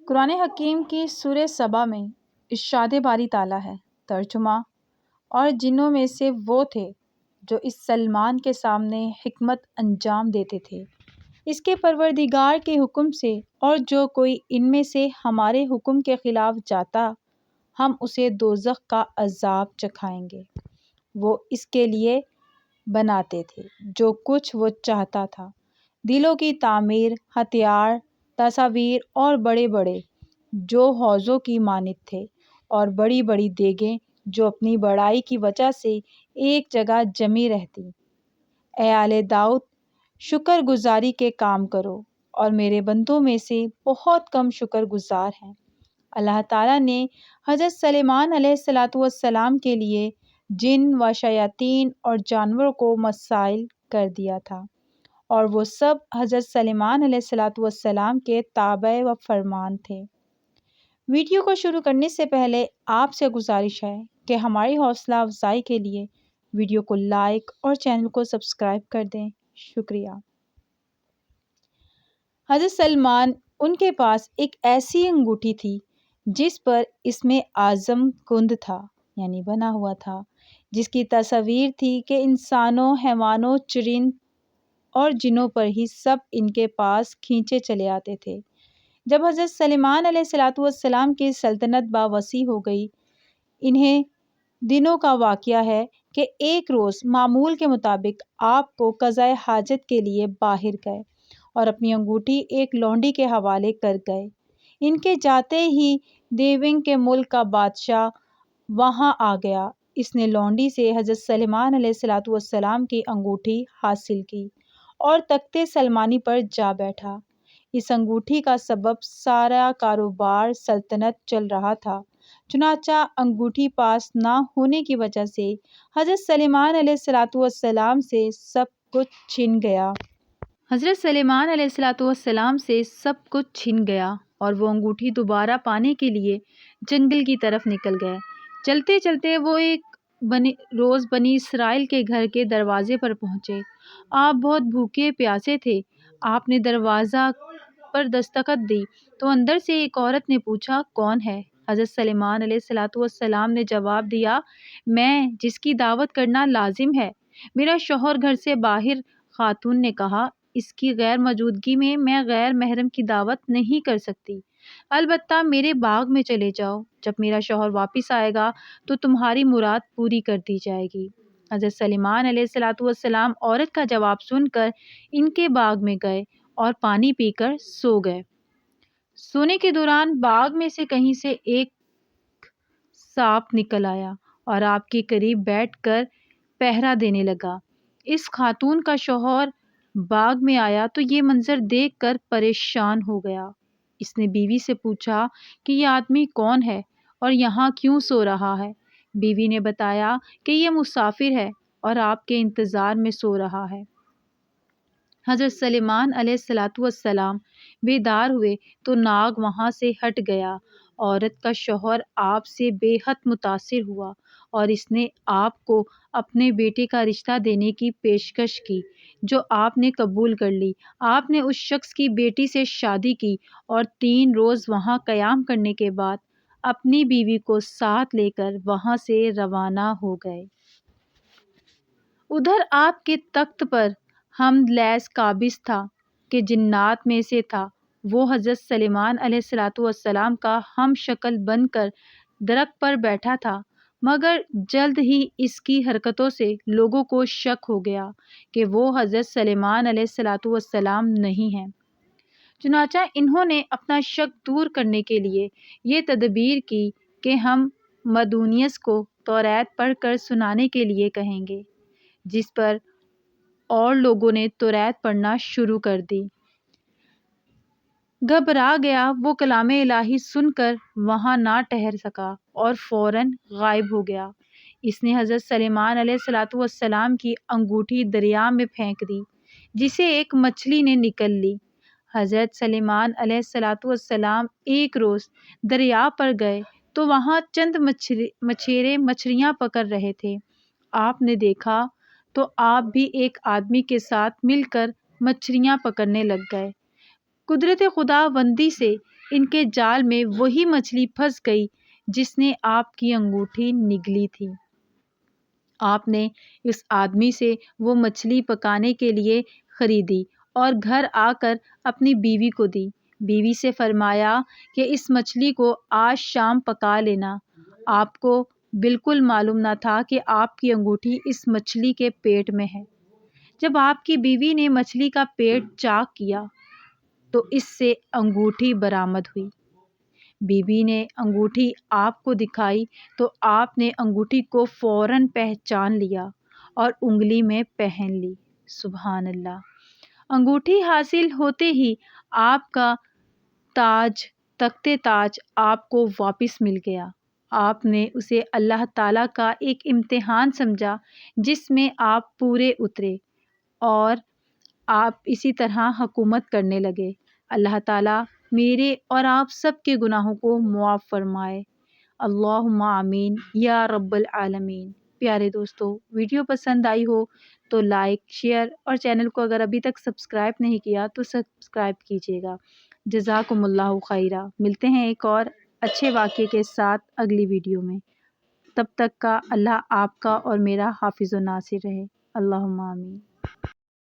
قرآن حکیم کی سورہ سبا میں ارشاد باری تعالیٰ ہے، ترجمہ: اور جنوں میں سے وہ تھے جو اس سلمان کے سامنے حکمت انجام دیتے تھے اس کے پروردگار کے حکم سے، اور جو کوئی ان میں سے ہمارے حکم کے خلاف جاتا ہم اسے دوزخ کا عذاب چکھائیں گے۔ وہ اس کے لیے بناتے تھے جو کچھ وہ چاہتا تھا، دلوں کی تعمیر، ہتھیار، تصاویر اور بڑے بڑے جو حوضوں کی مانند تھے، اور بڑی بڑی دیگیں جو اپنی بڑائی کی وجہ سے ایک جگہ جمی رہتی۔ اے آل داؤد، شکر گزاری کے کام کرو، اور میرے بندوں میں سے بہت کم شکر گزار ہیں۔ اللہ تعالیٰ نے حضرت سلیمان علیہ السلام کے لیے جن و شیاطین اور جانوروں کو مسخر کر دیا تھا، اور وہ سب حضرت سلیمان علیہ السلام کے تابع و فرمان تھے۔ ویڈیو کو شروع کرنے سے پہلے آپ سے گزارش ہے کہ ہماری حوصلہ افزائی کے لیے ویڈیو کو لائک اور چینل کو سبسکرائب کر دیں۔ شکریہ۔ حضرت سلیمان، ان کے پاس ایک ایسی انگوٹھی تھی جس پر اسم اعظم کند تھا، یعنی بنا ہوا تھا، جس کی تصویر تھی کہ انسانوں، حیوانوں، چرند اور جنوں پر ہی سب ان کے پاس کھینچے چلے آتے تھے۔ جب حضرت سلیمان علیہ السلام کی سلطنت باوسیع ہو گئی، انہیں دنوں کا واقعہ ہے کہ ایک روز معمول کے مطابق آپ کو قضائے حاجت کے لیے باہر گئے اور اپنی انگوٹھی ایک لونڈی کے حوالے کر گئے۔ ان کے جاتے ہی دیوئن کے ملک کا بادشاہ وہاں آ گیا۔ اس نے لونڈی سے حضرت سلیمان علیہ السلام کی انگوٹھی حاصل کی اور تخت سلمانی پر جا بیٹھا۔ اس انگوٹھی کا سبب سارا کاروبار سلطنت چل رہا تھا، چنانچہ انگوٹھی پاس نہ ہونے کی وجہ سے حضرت سلیمان علیہ السلام سے سب کچھ چھن گیا۔ حضرت سلیمان علیہ السلام سے سب کچھ چھن گیا اور وہ انگوٹھی دوبارہ پانے کے لیے جنگل کی طرف نکل گئے۔ چلتے چلتے وہ ایک روز بنی اسرائیل کے گھر کے دروازے پر پہنچے۔ آپ بہت بھوکے پیاسے تھے۔ آپ نے دروازہ پر دستک دی تو اندر سے ایک عورت نے پوچھا، کون ہے؟ حضرت سلیمان علیہ السلام نے جواب دیا، میں جس کی دعوت کرنا لازم ہے، میرا شوہر گھر سے باہر۔ خاتون نے کہا، اس کی غیر موجودگی میں میں غیر محرم کی دعوت نہیں کر سکتی، البتہ میرے باغ میں چلے جاؤ، جب میرا شوہر واپس آئے گا تو تمہاری مراد پوری کر دی جائے گی۔ حضرت سلیمان علیہ السلام عورت کا جواب سن کر ان کے باغ میں گئے اور پانی پی کر سو گئے۔ سونے کے دوران باغ میں سے کہیں سے ایک سانپ نکل آیا اور آپ کے قریب بیٹھ کر پہرا دینے لگا۔ اس خاتون کا شوہر باغ میں آیا تو یہ منظر دیکھ کر پریشان ہو گیا۔ اس نے بیوی سے پوچھا کہ یہ آدمی کون ہے اور یہاں کیوں سو رہا ہے؟ بیوی نے بتایا کہ یہ مسافر ہے اور آپ کے انتظار میں سو رہا ہے۔ حضرت سلیمان علیہ السلام بیدار ہوئے تو ناگ وہاں سے ہٹ گیا۔ عورت کا شوہر آپ سے بے حد متاثر ہوا اور اس نے آپ کو اپنے بیٹے کا رشتہ دینے کی پیشکش کی، جو آپ نے قبول کر لی۔ آپ نے اس شخص کی بیٹی سے شادی کی اور 3 روز وہاں قیام کرنے کے بعد اپنی بیوی کو ساتھ لے کر وہاں سے روانہ ہو گئے۔ ادھر آپ کے تخت پر حمد لیس قابض تھا کہ جنات میں سے تھا۔ وہ حضرت سلیمان علیہ السلام کا ہم شکل بن کر درخت پر بیٹھا تھا، مگر جلد ہی اس کی حرکتوں سے لوگوں کو شک ہو گیا کہ وہ حضرت سلیمان علیہ السلام نہیں ہیں۔ چنانچہ انہوں نے اپنا شک دور کرنے کے لیے یہ تدبیر کی کہ ہم مدونیس کو توریت پڑھ کر سنانے کے لیے کہیں گے، جس پر اور لوگوں نے توریت پڑھنا شروع کر دی۔ گھبرا گیا وہ کلام الہی سن کر وہاں نہ ٹھہر سکا اور فوراً غائب ہو گیا۔ اس نے حضرت سلیمان علیہ السلام کی انگوٹھی دریا میں پھینک دی، جسے ایک مچھلی نے نگل لی۔ حضرت سلیمان علیہ السلام ایک روز دریا پر گئے تو وہاں چند مچھیرے مچھلیاں پکڑ رہے تھے۔ آپ نے دیکھا تو آپ بھی ایک آدمی کے ساتھ مل کر مچھلیاں پکڑنے لگ گئے۔ قدرت خدا بندی سے ان کے جال میں وہی مچھلی پھنس گئی جس نے آپ کی انگوٹھی نگلی تھی۔ آپ نے اس آدمی سے وہ مچھلی پکانے کے لیے خریدی اور گھر آ کر اپنی بیوی کو دی۔ بیوی سے فرمایا کہ اس مچھلی کو آج شام پکا لینا۔ آپ کو بالکل معلوم نہ تھا کہ آپ کی انگوٹھی اس مچھلی کے پیٹ میں ہے۔ جب آپ کی بیوی نے مچھلی کا پیٹ چاک کیا تو اس سے انگوٹھی برآمد ہوئی۔ بیوی نے انگوٹھی آپ کو دکھائی تو آپ نے انگوٹھی کو فوراً پہچان لیا اور انگلی میں پہن لی۔ سبحان اللہ! انگوٹھی حاصل ہوتے ہی آپ کا تاج، تخت تاج آپ کو واپس مل گیا۔ آپ نے اسے اللہ تعالیٰ کا ایک امتحان سمجھا جس میں آپ پورے اترے اور آپ اسی طرح حکومت کرنے لگے۔ اللہ تعالیٰ میرے اور آپ سب کے گناہوں کو معاف فرمائے۔ اللہم آمین یا رب العالمین۔ پیارے دوستو، ویڈیو پسند آئی ہو تو لائک، شیئر اور چینل کو اگر ابھی تک سبسکرائب نہیں کیا تو سبسکرائب کیجیے گا۔ جزاکم اللہ خیرہ۔ ملتے ہیں ایک اور اچھے واقعے کے ساتھ اگلی ویڈیو میں۔ تب تک کا اللہ آپ کا اور میرا حافظ و ناصر رہے۔ اللہم آمین۔